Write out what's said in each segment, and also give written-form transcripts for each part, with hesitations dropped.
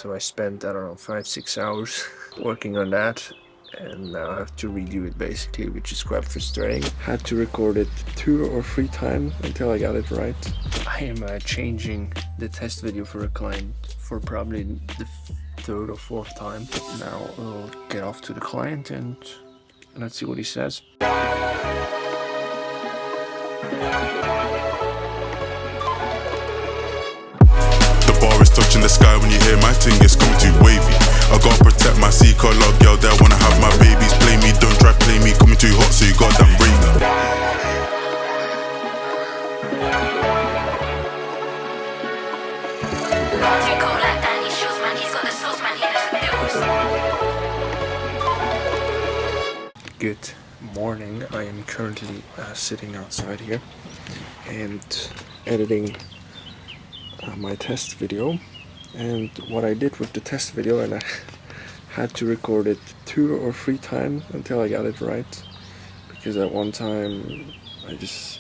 so I spent, I don't know, 5-6 hours working on that, and now I have to redo it basically, which is quite frustrating. Had to record it 2 or 3 times until I got it right. I am changing the test video for a client for probably the 3rd or 4th time. Now I'll get off to the client and let's see what he says. The bar is touching the sky when you hear my thing, it's coming too wavy. I gotta protect my C-car log, girl, they wanna have my babies. Play me, don't try play me, coming too hot, so you got that rate me. Good morning. I am currently sitting outside here and editing my test video. And what I did with the test video, and I had to record it 2 or 3 times until I got it right, because at one time I just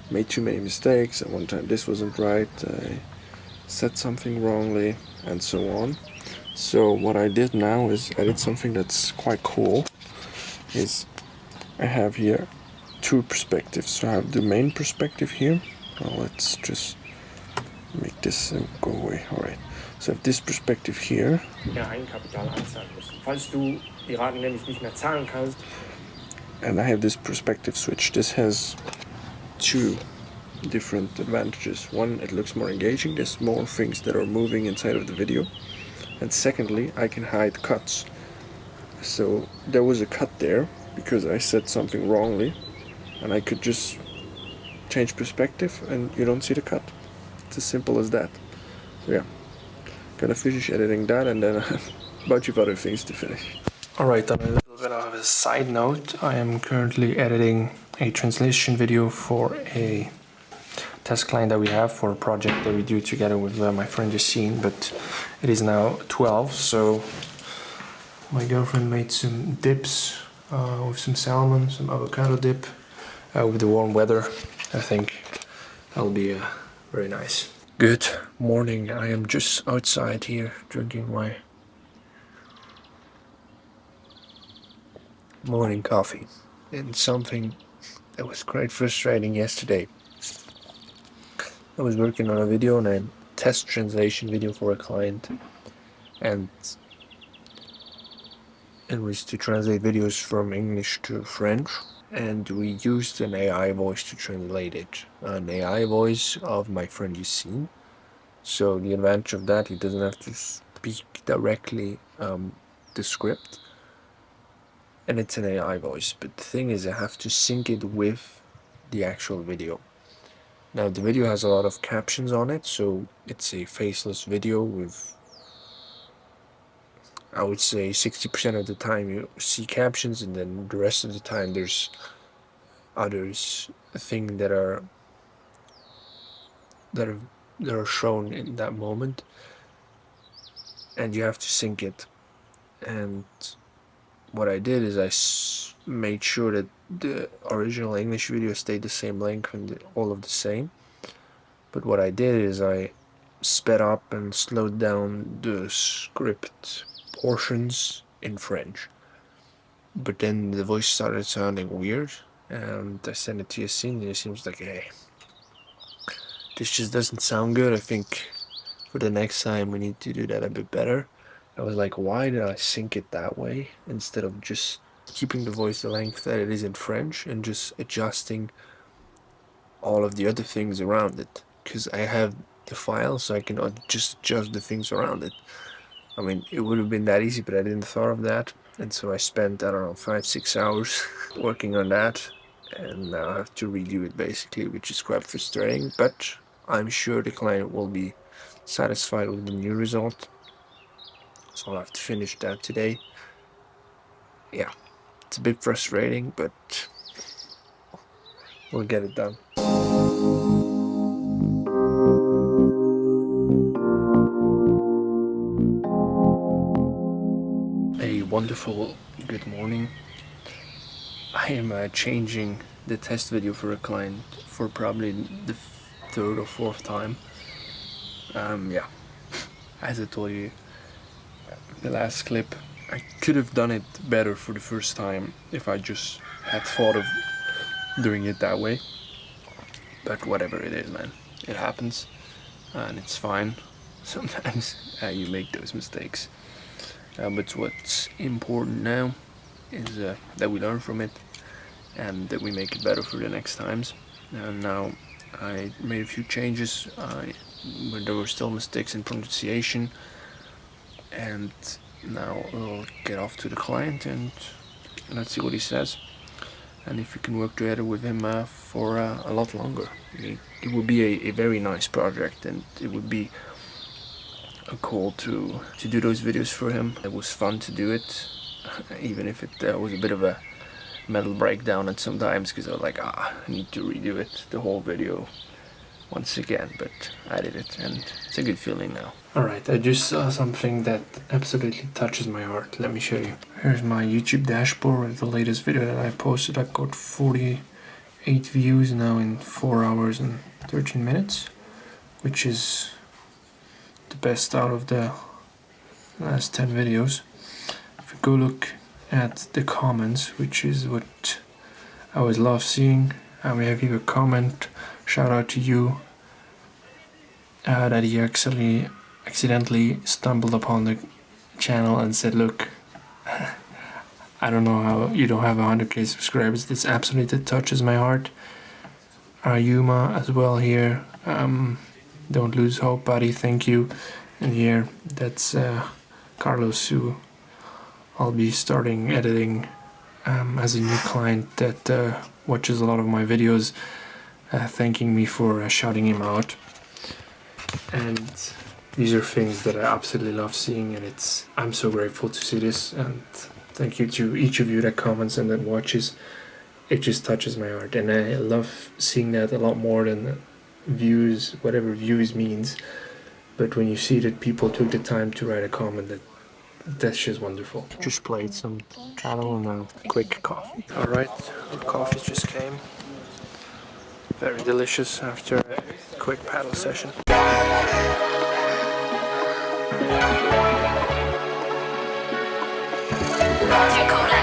made too many mistakes. At one time this wasn't right, I said something wrongly, and so on. So what I did now is I did something that's quite cool. Is I have here 2 perspectives. So I have the main perspective here. Well, let's just make this go away. Alright. So I have this perspective here. And I have this perspective switch. This has 2 different advantages. One, it looks more engaging. There's more things that are moving inside of the video. And secondly, I can hide cuts. So there was a cut there because I said something wrongly, and I could just change perspective and you don't see the cut. It's as simple as that. So yeah, gonna finish editing that and then a bunch of other things to finish. Alright, on a little bit of a side note, I am currently editing a translation video for a test client that we have for a project that we do together with my friend Yassine, but it is now 12, so my girlfriend made some dips with some salmon, some avocado dip with the warm weather. I think that'll be very nice. Good morning. I am just outside here drinking my morning coffee. And something that was quite frustrating yesterday. I was working on a video, on a test translation video for a client, and it was to translate videos from English to French, and we used an AI voice to translate it. An AI voice of my friend Yassine. So the advantage of that, he doesn't have to speak directly the script, and it's an AI voice. But the thing is, I have to sync it with the actual video. Now the video has a lot of captions on it, so it's a faceless video with, I would say 60% of the time you see captions, and then the rest of the time there's others things that are shown in that moment, and you have to sync it. And what I did is I made sure that the original English video stayed the same length and all of the same. But what I did is I sped up and slowed down the script portions in French. But then the voice started sounding weird, and I sent it to Yassine, and Yassine was like, hey, this just doesn't sound good. I think for the next time we need to do that a bit better. I was like, why did I sync it that way instead of just keeping the voice the length that it is in French and just adjusting all of the other things around it? Because I have the file, so I can just adjust the things around it. I mean, it would have been that easy, but I didn't thought of that. And so I spent, I don't know, 5-6 hours working on that, and now I have to redo it basically, which is quite frustrating, but I'm sure the client will be satisfied with the new result. So I'll have to finish that today. Yeah, it's a bit frustrating, but we'll get it done. A wonderful good morning. I am changing the test video for a client for probably the 3rd or 4th time. Yeah, as I told you, the last clip. I could have done it better for the first time if I just had thought of doing it that way. But whatever it is, man, it happens, and it's fine. Sometimes you make those mistakes. But what's important now is that we learn from it and that we make it better for the next times. And now I made a few changes where there were still mistakes in pronunciation, and now we'll get off to the client and let's see what he says, and if we can work together with him for a lot longer. It would be a very nice project, and it would be cool to do those videos for him. It was fun to do it, even if it was a bit of a mental breakdown at some times, because I was like, I need to redo it, the whole video once again, but I did it and it's a good feeling now. Alright, I just saw something that absolutely touches my heart. Let me show you. Here's my YouTube dashboard with the latest video that I posted. I got 48 views now in 4 hours and 13 minutes, which is the best out of the last 10 videos. If you go look at the comments, which is what I always love seeing, we have here a comment, shout out to you, that he accidentally stumbled upon the channel and said, look, I don't know how you don't have 100k subscribers. This absolutely touches my heart. Yuma as well here, don't lose hope, buddy, thank you. And here, that's Carlos, who I'll be starting editing as a new client that watches a lot of my videos, thanking me for shouting him out. And these are things that I absolutely love seeing, and I'm so grateful to see this, and thank you to each of you that comments and that watches. It just touches my heart, and I love seeing that a lot more than views, whatever views means. But when you see that people took the time to write a comment, that's just wonderful. Just played some paddle and a quick coffee. Alright, our coffee just came. Very delicious after a quick paddle session. Retaking.